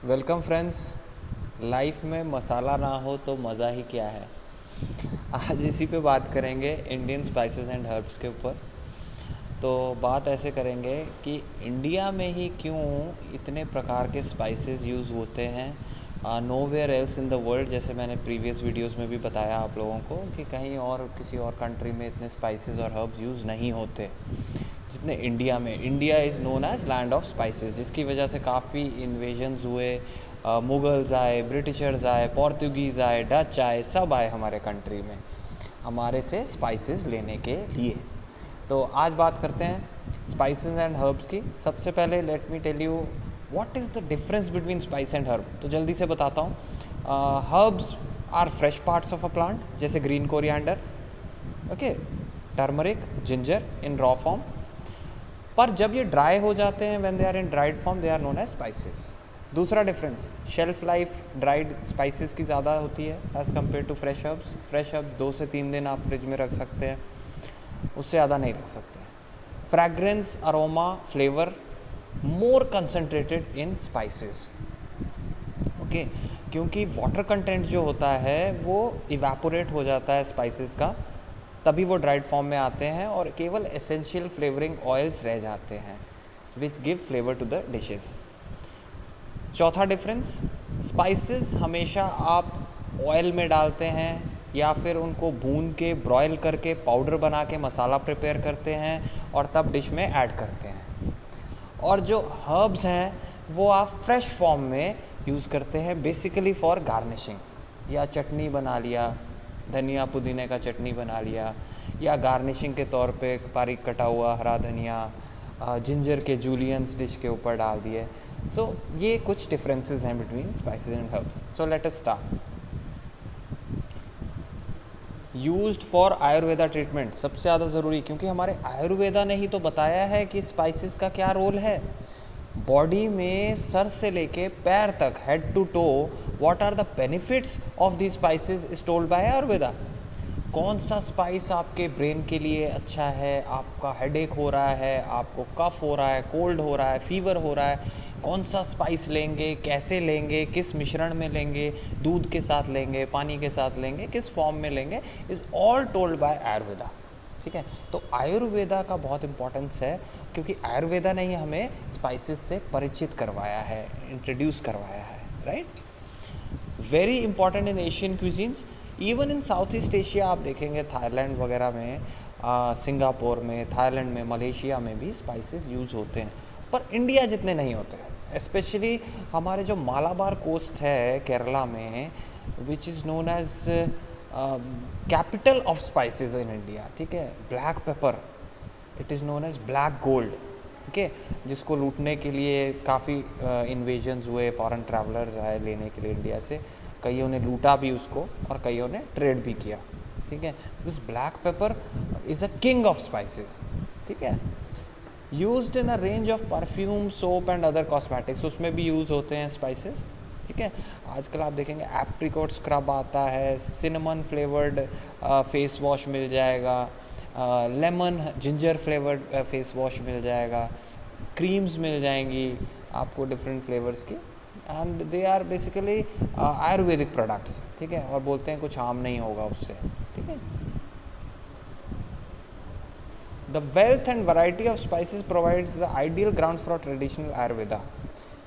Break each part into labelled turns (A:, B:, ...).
A: Welcome friends. Life में मसाला ना हो तो मज़ा ही क्या है। आज इसी पे बात करेंगे इंडियन स्पाइसेस एंड हर्ब्स के ऊपर। तो बात ऐसे करेंगे कि इंडिया में ही क्यों इतने प्रकार के स्पाइसेस यूज़ होते हैं, nowhere else in the world. जैसे मैंने प्रीवियस वीडियोस में भी बताया आप लोगों को कि कहीं और किसी और कंट्री में इतने स्पाइसेस और हर्ब्स यूज़ नहीं होते जितने इंडिया में। India is known as land of spices, जिसकी वजह से काफ़ी इन्वेजन्स हुए। मुगल्स आए, ब्रिटिशर्स आए, पोर्तुगीज़ आए, डच आए, सब आए हमारे कंट्री में हमारे से स्पाइसेस लेने के लिए। तो आज बात करते हैं स्पाइसेस एंड हर्ब्स की। सबसे पहले let me tell you what is the difference between spice and herb. तो जल्दी से बताता हूँ। Herbs are fresh parts of a plant, जैसे green coriander, okay, turmeric, ginger in raw form. पर जब ये ड्राई हो जाते हैं, when they are in dried form, they are known as spices. दूसरा difference, shelf life dried spices की ज़्यादा होती है as compare to fresh herbs. Fresh herbs 2 से 3 दिन आप फ्रिज में रख सकते हैं, उससे ज़्यादा नहीं रख सकते। फ्रैग्रेंस, अरोमा, फ्लेवर मोर कंसनट्रेटेड इन स्पाइसेस, ओके, क्योंकि वाटर कंटेंट जो होता है वो इवेपोरेट हो जाता है स्पाइसेस का, तभी वो ड्राइड फॉर्म में आते हैं और केवल एसेंशियल फ्लेवरिंग ऑयल्स रह जाते हैं which give flavour to the dishes. चौथा डिफरेंस, स्पाइसेस हमेशा आप ऑयल में डालते हैं या फिर उनको भून के ब्रॉयल करके पाउडर बना के मसाला प्रिपेयर करते हैं और तब डिश में ऐड करते हैं। और जो हर्ब्स हैं वो आप फ्रेश फॉर्म में यूज़ करते हैं, बेसिकली फॉर गार्निशिंग। या चटनी बना लिया, धनिया पुदीने का चटनी बना लिया, या गार्निशिंग के तौर पे बारीक कटा हुआ हरा धनिया, जिंजर के जूलियंस डिश के ऊपर डाल दिए। सो ये कुछ डिफरेंसेस हैं between spices and herbs. So let us start. Used for Ayurveda treatment, सबसे ज़्यादा ज़रूरी, क्योंकि हमारे आयुर्वेदा ने ही तो बताया है कि स्पाइसेस का क्या रोल है बॉडी में। सर से लेके पैर तक, head to toe, what are the benefits of the spices is told by Ayurveda. कौन सा स्पाइस आपके ब्रेन के लिए अच्छा है, आपका हेडेक हो रहा है, आपको कफ हो रहा है, कोल्ड हो रहा है, फीवर हो रहा है, कौन सा स्पाइस लेंगे, कैसे लेंगे, किस मिश्रण में लेंगे, दूध के साथ लेंगे, पानी के साथ लेंगे, किस फॉर्म में लेंगे, is all told by Ayurveda. ठीक है, तो आयुर्वेदा का बहुत इंपॉर्टेंस है, क्योंकि आयुर्वेदा ने ही हमें स्पाइसेस से परिचित करवाया है, इंट्रोड्यूस करवाया है, right. Very important in Asian cuisines, even in south east Asia. आप देखेंगे थाईलैंड वगैरह में, सिंगापुर में, थाईलैंड में, मलेशिया में भी स्पाइसेस यूज़ होते हैं, पर इंडिया जितने नहीं होते हैं। स्पेशली हमारे जो मालाबार कोस्ट है केरला में, which is known as capital of spices in India, ठीक है। Black pepper, it is known as black gold, okay, जिसको लूटने के लिए काफ़ी इन्वेजन्स हुए, फॉरेन ट्रैवलर्स आए लेने के लिए इंडिया से। कईयों ने लूटा भी उसको और कईयों ने ट्रेड भी किया, ठीक है। This black pepper is a king of spices, ठीक है। Used in a range of perfume, soap and other cosmetics, उसमें भी यूज़ होते हैं स्पाइसेस, ठीक है। आजकल आप देखेंगे एप्रिकॉट स्क्रब आता है, सिनेमन फ्लेवर्ड फेस वॉश मिल जाएगा, lemon ginger flavoured face wash मिल जाएगा, क्रीम्स मिल जाएंगी आपको डिफरेंट फ्लेवर्स की, and they are basically Ayurvedic products, ठीक है। और बोलते हैं कुछ हार्म नहीं होगा उससे, ठीक है। The wealth and variety of spices provides the ideal ground for traditional Ayurveda,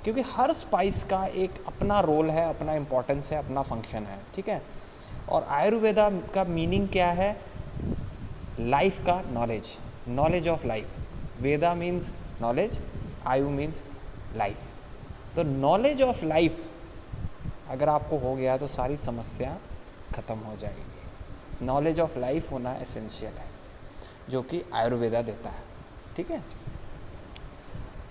A: क्योंकि हर स्पाइस का एक अपना रोल है, अपना इम्पोर्टेंस है, अपना फंक्शन है, ठीक है। और आयुर्वेदा का मीनिंग क्या है? लाइफ का knowledge, knowledge of life. Veda means knowledge, आयु मीन्स लाइफ। तो नॉलेज ऑफ लाइफ अगर आपको हो गया तो सारी समस्या ख़त्म हो जाएगी। नॉलेज ऑफ लाइफ होना एसेंशियल है, जो कि आयुर्वेदा देता है, ठीक है।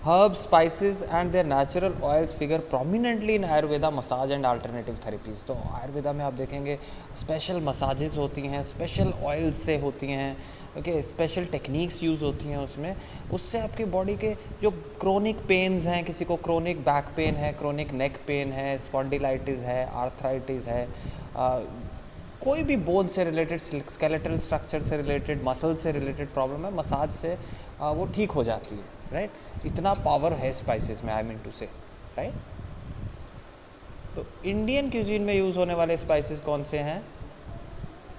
A: Herbs, spices and their natural oils figure prominently in Ayurveda massage and alternative therapies। तो आयुर्वेदा में आप देखेंगे स्पेशल मसाजेस होती हैं, स्पेशल ऑयल्स से होती हैं, ओके, स्पेशल टेक्निक्स यूज़ होती हैं उसमें। उससे आपकी बॉडी के जो क्रोनिक पेन्स हैं, किसी को क्रोनिक बैक पेन है, क्रोनिक नेक पेन है, स्पॉन्डिलाइटिस है, आर्थराइटिस है, कोई भी बोन से रिलेटेड, स्केलेटल स्ट्रक्चर से रिलेटेड, मसल से रिलेटेड प्रॉब्लम है, मसाज से वो ठीक हो जाती है, राइट। इतना पावर है स्पाइसेस में, आई मीन टू से, राइट। तो इंडियन क्यूजीन में यूज़ होने वाले स्पाइसेस कौन से हैं?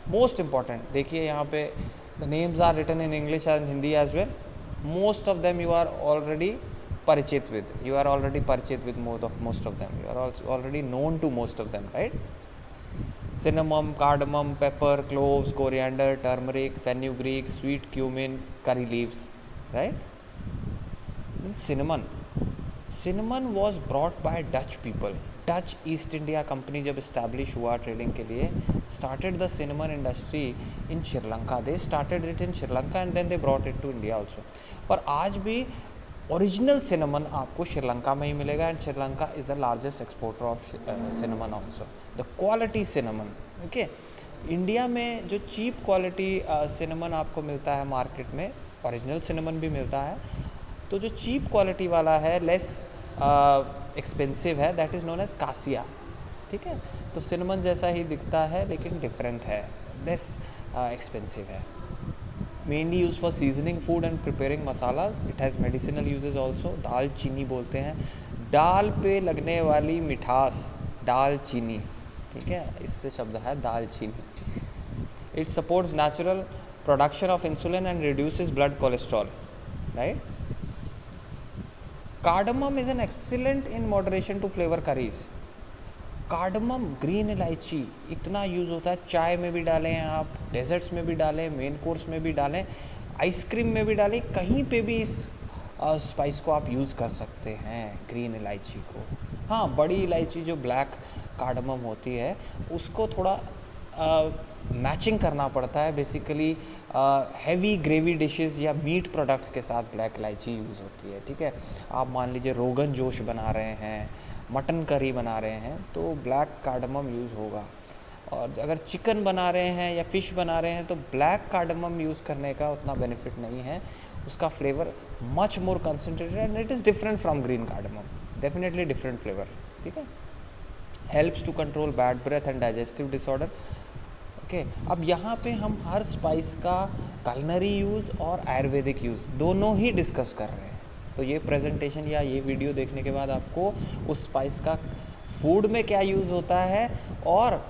A: मोस्ट इम्पॉर्टेंट, देखिए यहाँ पे the names are written in English and Hindi as well. Most of them you are already परिचित विद, you are already परिचित with most of them, you are also already known to most of them, right? Cinnamon, cardamom, pepper, cloves, coriander, turmeric, fenugreek, sweet cumin, curry leaves, right? Cinnamon was brought by Dutch people. Dutch East India Company जब establish हुआ trading के लिए, started the cinnamon industry in Sri Lanka. They started it in Sri Lanka and then they brought it to India also. पर आज भी original cinnamon आपको श्रीलंका में ही मिलेगा and Sri Lanka is the largest exporter of cinnamon also. The quality cinnamon, okay. India में जो cheap quality cinnamon आपको मिलता है मार्केट में, ओरिजिनल सिनेमन भी मिलता है, तो जो चीप क्वालिटी वाला है, लेस एक्सपेंसिव है, दैट इज़ नोन एज कासिया. ठीक है, तो सिनेमन जैसा ही दिखता है लेकिन डिफरेंट है, लेस एक्सपेंसिव है. Mainly use for seasoning food and preparing masalas. It has medicinal uses also. दाल चीनी बोलते हैं, दाल पे लगने वाली मिठास, दाल चीनी. ठीक है, इससे शब्द है दाल चीनी. It supports natural production of insulin and reduces blood cholesterol, right. Cardamom is an excellent in moderation to flavour curries. Cardamom, green इलायची, इतना यूज़ होता है. चाय में भी डालें आप, डेजर्ट्स में भी डालें, मेन कोर्स में भी डालें, आइसक्रीम में भी डालें, कहीं पे भी इस स्पाइस को आप यूज़ कर सकते हैं, ग्रीन इलायची को. हाँ, बड़ी इलायची जो ब्लैक कार्डमम होती है उसको थोड़ा मैचिंग करना पड़ता है. बेसिकली हैवी ग्रेवी डिशेस या मीट प्रोडक्ट्स के साथ ब्लैक इलायची यूज़ होती है. ठीक है, आप मान लीजिए रोगन जोश बना रहे हैं, मटन करी बना रहे हैं, तो ब्लैक कार्डमम यूज़ होगा. और अगर चिकन बना रहे हैं या फ़िश बना रहे हैं तो ब्लैक कार्डमम यूज़ करने का उतना बेनिफिट नहीं है. उसका flavour much more concentrated and it is different from green cardamom, definitely different flavour. ठीक है, helps to control bad breath and digestive disorder. Okay, अब यहाँ पे हम हर स्पाइस का कलनरी यूज़ और आयुर्वेदिक यूज़ दोनों ही डिस्कस कर रहे हैं. तो ये प्रेजेंटेशन या ये वीडियो देखने के बाद आपको उस स्पाइस का फूड में क्या यूज़ होता है और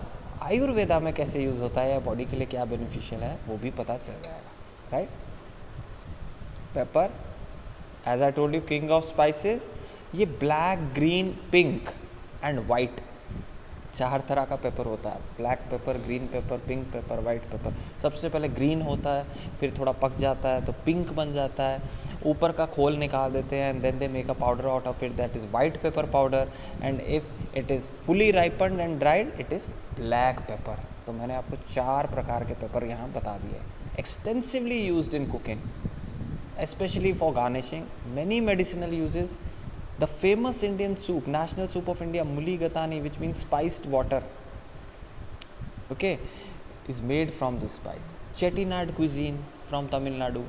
A: आयुर्वेदा में कैसे यूज़ होता है या बॉडी के लिए क्या बेनिफिशियल है वो भी पता चल जाएगा, right. Pepper, as I told you, king of spices. ये black, green, pink and white, 4 तरह का पेपर होता है. Black pepper, green pepper, pink pepper, white pepper. सबसे पहले ग्रीन होता है, फिर थोड़ा पक जाता है तो पिंक बन जाता है, ऊपर का खोल निकाल देते हैं and then they make a powder out of it, that is white pepper powder. And if it is fully ripened and dried it is black pepper. तो मैंने आपको 4 प्रकार के पेपर यहाँ बता दिए. Extensively used in cooking, especially for garnishing, many medicinal uses. The famous Indian soup, national soup of India, Mulligatani, which means spiced water, okay, is made from this spice. Chettinad cuisine from Tamil Nadu,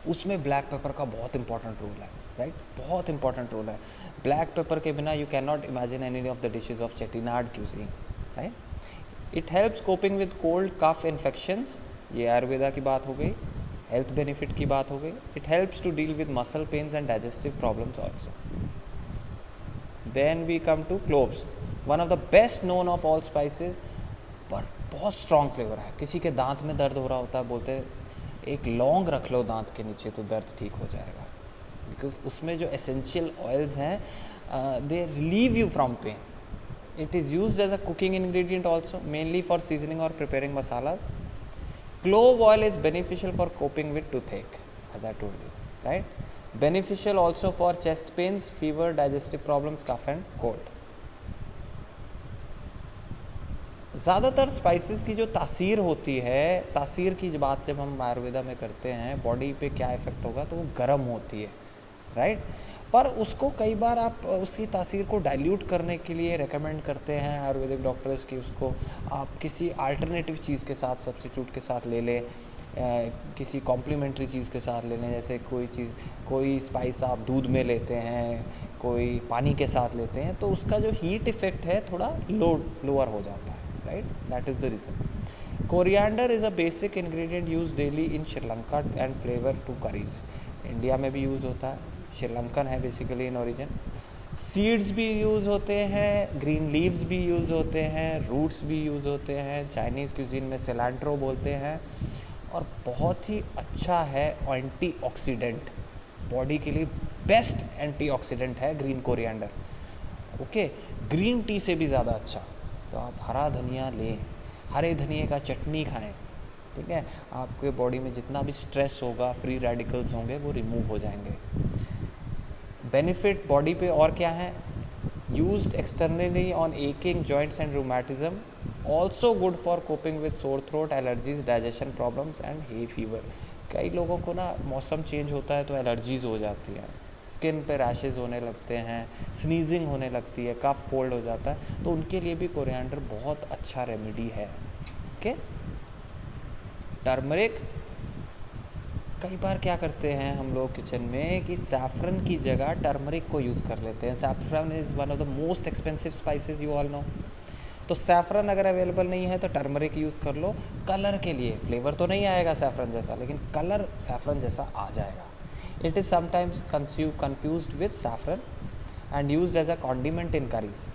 A: उसमें black pepper का बहुत important role है, right. बहुत important role है. Black pepper के बिना you can not imagine any of the dishes of Chettinad cuisine, right. It helps coping with cold cough infections, ये आयुर्वेदा की बात हो गई. हेल्थ बेनिफिट की बात हो गई. It helps to deal with muscle pains and digestive problems also. Then we come to cloves, one of the best known of all spices, पर बहुत स्ट्रॉन्ग फ्लेवर है. किसी के दांत में दर्द हो रहा होता है, बोलते हैं एक लौंग रख लो दांत के नीचे तो दर्द ठीक हो जाएगा, बिकॉज उसमें जो एसेंशियल ऑयल्स हैं they relieve you from pain. It is used as a cooking ingredient also, mainly for seasoning और preparing masalas. Clove oil is beneficial for coping with toothache, as I told you, right? Beneficial also for chest pains, fever, digestive problems, cough and cold. ज़्यादातर spices की जो तासीर होती है, तासीर की बात जब हम आयुर्वेदा में करते हैं, बॉडी पे क्या इफ़ेक्ट होगा तो वो गर्म होती है, राइट. पर उसको कई बार आप उसकी तासीर को डाइल्यूट करने के लिए रेकमेंड करते हैं आयुर्वेदिक डॉक्टर्स की, उसको आप किसी अल्टरनेटिव चीज़ के साथ, सब्स्टिट्यूट के साथ ले लें, किसी कॉम्प्लीमेंट्री चीज़ के साथ ले लें. जैसे कोई स्पाइस आप दूध में लेते हैं, कोई पानी के साथ लेते हैं, तो उसका जो हीट इफ़ेक्ट है थोड़ा लोअर हो जाता है, right. That is the reason. Coriander is a basic ingredient use daily in Sri Lanka and flavour to curries. India में भी यूज़ होता है, श्रीलंकन है बेसिकली इन ओरिजिन. सीड्स भी यूज़ होते हैं, ग्रीन लीव्स भी यूज़ होते हैं, रूट्स भी यूज़ होते हैं, चाइनीज़ क्यूजीन में सिलेंट्रो बोलते हैं, और बहुत ही अच्छा है एंटीऑक्सीडेंट, बॉडी के लिए बेस्ट एंटीऑक्सीडेंट है green coriander. Okay, green tea से भी ज़्यादा अच्छा। तो आप हरा धनिया लें, हरे धनिए का चटनी खाएं, ठीक है, आपके बॉडी में जितना भी स्ट्रेस होगा, फ्री रेडिकल्स होंगे, वो रिमूव हो जाएंगे। बेनिफिट बॉडी पे और क्या है? Used externally on aching joints and rheumatism, also good for coping with sore throat, allergies, digestion problems and hay fever. कई लोगों को ना मौसम चेंज होता है तो एलर्जीज हो जाती हैं, स्किन पे रैशेज होने लगते हैं, स्नीजिंग होने लगती है, कफ कोल्ड हो जाता है, तो उनके लिए भी कोरिएंडर बहुत अच्छा रेमेडी है। ओके, टर्मरिक, कई बार क्या करते हैं हम लोग किचन में कि सैफरन की जगह टर्मरिक को यूज़ कर लेते हैं। Saffron is one of the most expensive spices, you all know. तो सैफरन अगर अवेलेबल नहीं है तो टर्मरिक यूज़ कर लो कलर के लिए। फ्लेवर तो नहीं आएगा सैफरन जैसा, लेकिन कलर सैफरन जैसा आ जाएगा। It is sometimes confused with saffron and used as a condiment in curries.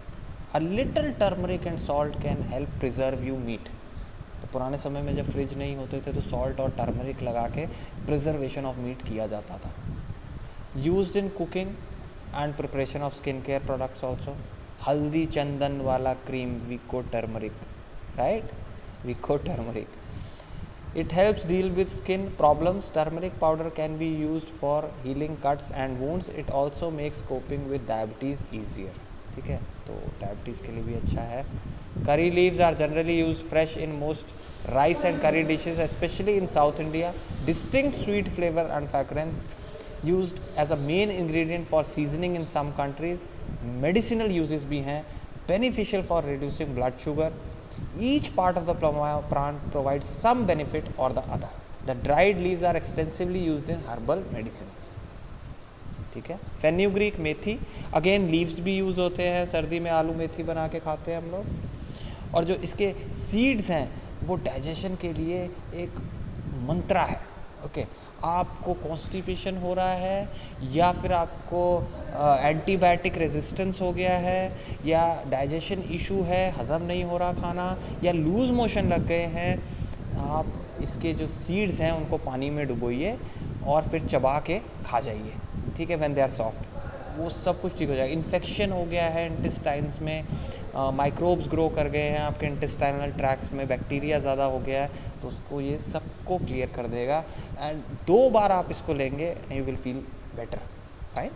A: A little turmeric and salt can help preserve you meat. तो पुराने समय में जब फ्रिज नहीं होते थे तो सॉल्ट और टर्मरिक लगा के प्रिजर्वेशन ऑफ मीट किया जाता था। Used in cooking and preparation of skin care products also. हल्दी चंदन वाला cream, Vicco turmeric, right, Vicco turmeric. It helps deal with skin problems. Turmeric powder can be used for healing cuts and wounds. It also makes coping with diabetes easier. ठीक है, तो diabetes के लिए भी अच्छा है। Curry leaves are generally used fresh in most rice and curry dishes, especially in South India. Distinct sweet flavor and fragrance used as a main ingredient for seasoning in some countries. Medicinal uses भी हैं, beneficial for reducing blood sugar. Each part of the plant provides some benefit or the other. The dried leaves are extensively used in herbal medicines. ठीक है, fenugreek, मेथी, again leaves भी use होते हैं, सर्दी में आलू मेथी बना के खाते हैं हम लोग। और जो इसके सीड्स हैं वो डाइजेशन के लिए एक मंत्रा है। ओके, आपको कॉन्स्टिपेशन हो रहा है या फिर आपको एंटीबायोटिक रेजिस्टेंस हो गया है या डाइजेशन इशू है, हज़म नहीं हो रहा खाना, या लूज़ मोशन लग गए हैं, आप इसके जो सीड्स हैं उनको पानी में डुबोइए और फिर चबा के खा जाइए, ठीक है, व्हेन दे आर सॉफ्ट, वो सब कुछ ठीक हो जाएगा। इन्फेक्शन हो गया है इंटेस्टाइन्स में, माइक्रोब्स ग्रो कर गए हैं आपके इंटेस्टाइनल ट्रैक्ट्स में, बैक्टीरिया ज़्यादा हो गया है, तो उसको ये सबको क्लियर कर देगा। एंड 2 बार आप इसको लेंगे you will feel better, fine.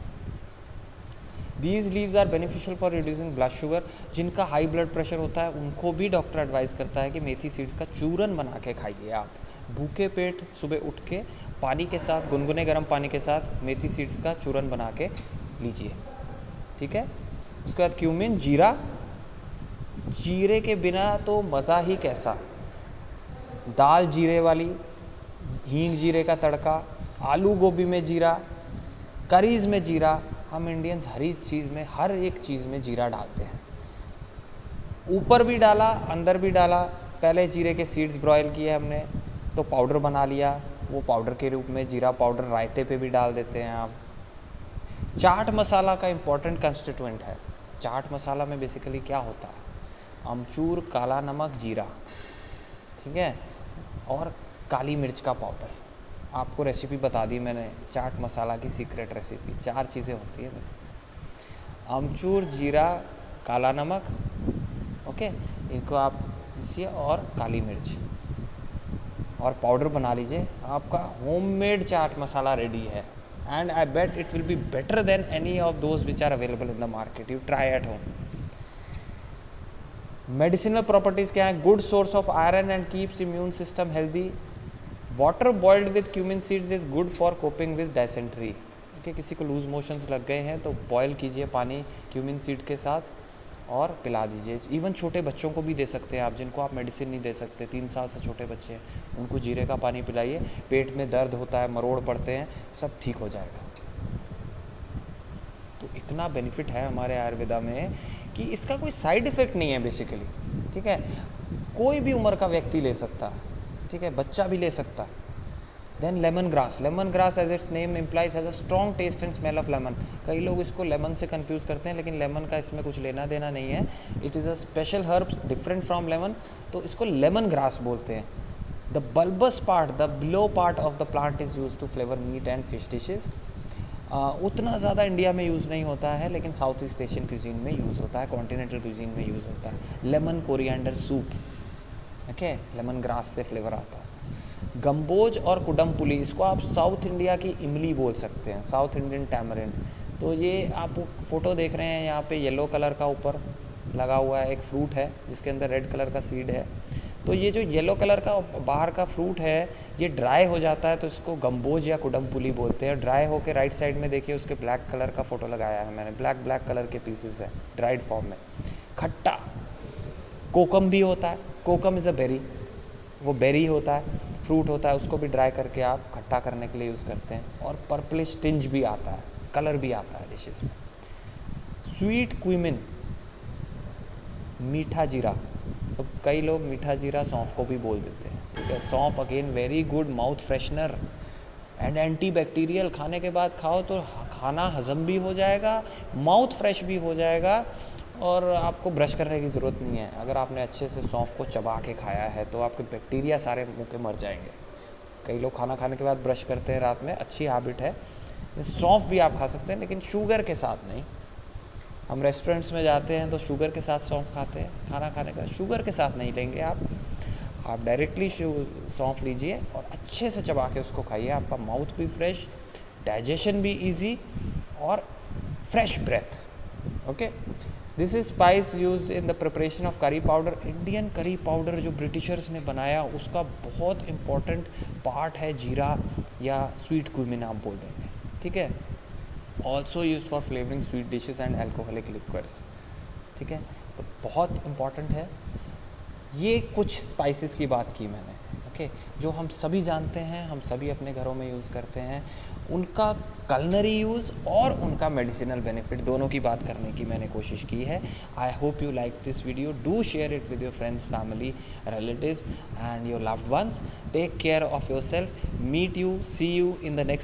A: These leaves are beneficial for reducing blood sugar. जिनका हाई ब्लड प्रेशर होता है उनको भी डॉक्टर एडवाइस करता है कि मेथी सीड्स का चूरन बना के खाइए। आप भूखे पेट सुबह उठ के पानी के साथ, गुनगुने गर्म पानी के साथ मेथी सीड्स का चूरन बना के लीजिए, ठीक है। उसके बाद क्यूमिन, जीरा, जीरे के बिना तो मज़ा ही कैसा। दाल जीरे वाली, हींग जीरे का तड़का, आलू गोभी में जीरा, करीज़ में जीरा। हम इंडियंस हर चीज़ में, हर एक चीज़ में जीरा डालते हैं। ऊपर भी डाला, अंदर भी डाला। पहले जीरे के सीड्स ब्रॉयल किए हमने तो पाउडर बना लिया, वो पाउडर के रूप में जीरा पाउडर रायते पे भी डाल देते हैं आप। चाट मसाला का इम्पॉर्टेंट कंस्टिट्यूएंट है। चाट मसाला में बेसिकली क्या होता है? अमचूर, काला नमक, जीरा, ठीक है, और काली मिर्च का पाउडर। आपको रेसिपी बता दी मैंने चाट मसाला की सीक्रेट रेसिपी। 4 चीज़ें होती है बस, अमचूर, जीरा, काला नमक, ओके, इनको आप पीसिए और काली मिर्च और पाउडर बना लीजिए, आपका होममेड चाट मसाला रेडी है। And I bet it will be better than any of those which are available in the market. You try at home. Medicinal properties क्या है? Good source of iron and keeps immune system healthy. Water boiled with cumin seeds is good for coping with dysentery. Okay, किसी को loose motions लग गए हैं तो boil कीजिए पानी क्यूमिन सीड के साथ और पिला दीजिए। इवन छोटे बच्चों को भी दे सकते हैं आप, जिनको आप मेडिसिन नहीं दे सकते, 3 साल से छोटे बच्चे हैं, उनको जीरे का पानी पिलाइए। पेट में दर्द होता है, मरोड़ पड़ते हैं, सब ठीक हो जाएगा। तो इतना बेनिफिट है हमारे आयुर्वेदा में कि इसका कोई साइड इफ़ेक्ट नहीं है बेसिकली, ठीक है। कोई भी उम्र का व्यक्ति ले सकता है, ठीक है, बच्चा भी ले सकता है। Then lemon grass as its name implies has a strong taste and smell of lemon. कई लोग इसको लेमन से कंफ्यूज करते हैं, लेकिन लेमन का इसमें कुछ लेना देना नहीं है। It is a special herbs different from lemon, तो इसको लेमन ग्रास बोलते हैं। The bulbous part, the below part of the plant is use to flavour meat and fish dishes. उतना ज़्यादा इंडिया में यूज़ नहीं होता है, लेकिन साउथ ईस्ट एशियन क्यूजीन में यूज़ होता है, कॉन्टिनेंटल क्यूजीन में यूज़ होता है। Lemon coriander soup, okay, lemon grass से फ्लेवर आता है। गम्बोज और कुडमपुली, इसको आप साउथ इंडिया की इमली बोल सकते हैं, साउथ इंडियन टैमरिंड। तो ये आप फ़ोटो देख रहे हैं, यहाँ पे येलो कलर का ऊपर लगा हुआ है, एक फ्रूट है जिसके अंदर रेड कलर का सीड है। तो ये जो येलो कलर का बाहर का फ्रूट है, ये ड्राई हो जाता है तो इसको गम्बोज या कुडमपुली बोलते हैं। ड्राई होकर राइट साइड में देखिए उसके ब्लैक कलर का फ़ोटो लगाया है मैंने, ब्लैक कलर के पीसेस है ड्राइड फॉर्म में। खट्टा कोकम भी होता है, कोकम इज़ अ बेरी, वो बेरी होता है, फ्रूट होता है, उसको भी ड्राई करके आप खट्टा करने के लिए यूज़ करते हैं। और पर्पलिश टिंज भी आता है, कलर भी आता है डिशेस में। स्वीट क्यूमिन, मीठा जीरा, तो कई लोग मीठा जीरा सौंफ को भी बोल देते हैं, ठीक है। सौंफ again very good mouth freshener and anti bacterial, खाने के बाद खाओ तो खाना हजम भी हो जाएगा, माउथ फ्रेश भी हो जाएगा, और आपको ब्रश करने की ज़रूरत नहीं है। अगर आपने अच्छे से सौंफ को चबा के खाया है तो आपके बैक्टीरिया सारे मुंह के मर जाएंगे। कई लोग खाना खाने के बाद ब्रश करते हैं रात में, अच्छी हैबिट है। सौंफ भी आप खा सकते हैं, लेकिन शुगर के साथ नहीं। हम रेस्टोरेंट्स में जाते हैं तो शुगर के साथ सौंफ खाते हैं, खाना खाने का शुगर के साथ नहीं लेंगे आप डायरेक्टली सौंफ लीजिए और अच्छे से चबा के उसको खाइए। आपका माउथ भी फ्रेश, डाइजेशन भी इजी और fresh breath, okay. This is spice use in the preparation of curry powder. Indian curry powder जो ब्रिटिशर्स ने बनाया, उसका बहुत इम्पॉर्टेंट पार्ट है जीरा या स्वीट क्यूमिन आप बोल देंगे, ठीक है। Also use for flavouring sweet dishes and alcoholic liquids, ठीक है। तो बहुत इम्पॉर्टेंट है। ये कुछ स्पाइसेस की बात की मैंने, ओके, जो हम सभी जानते हैं, हम सभी अपने घरों में यूज़ करते हैं। उनका कलनरी यूज़ और उनका मेडिसिनल बेनिफिट दोनों की बात करने की मैंने कोशिश की है। I hope you like this video. Do share it with your friends, family, relatives and your loved ones. Take care of your self. Meet you, see you in the next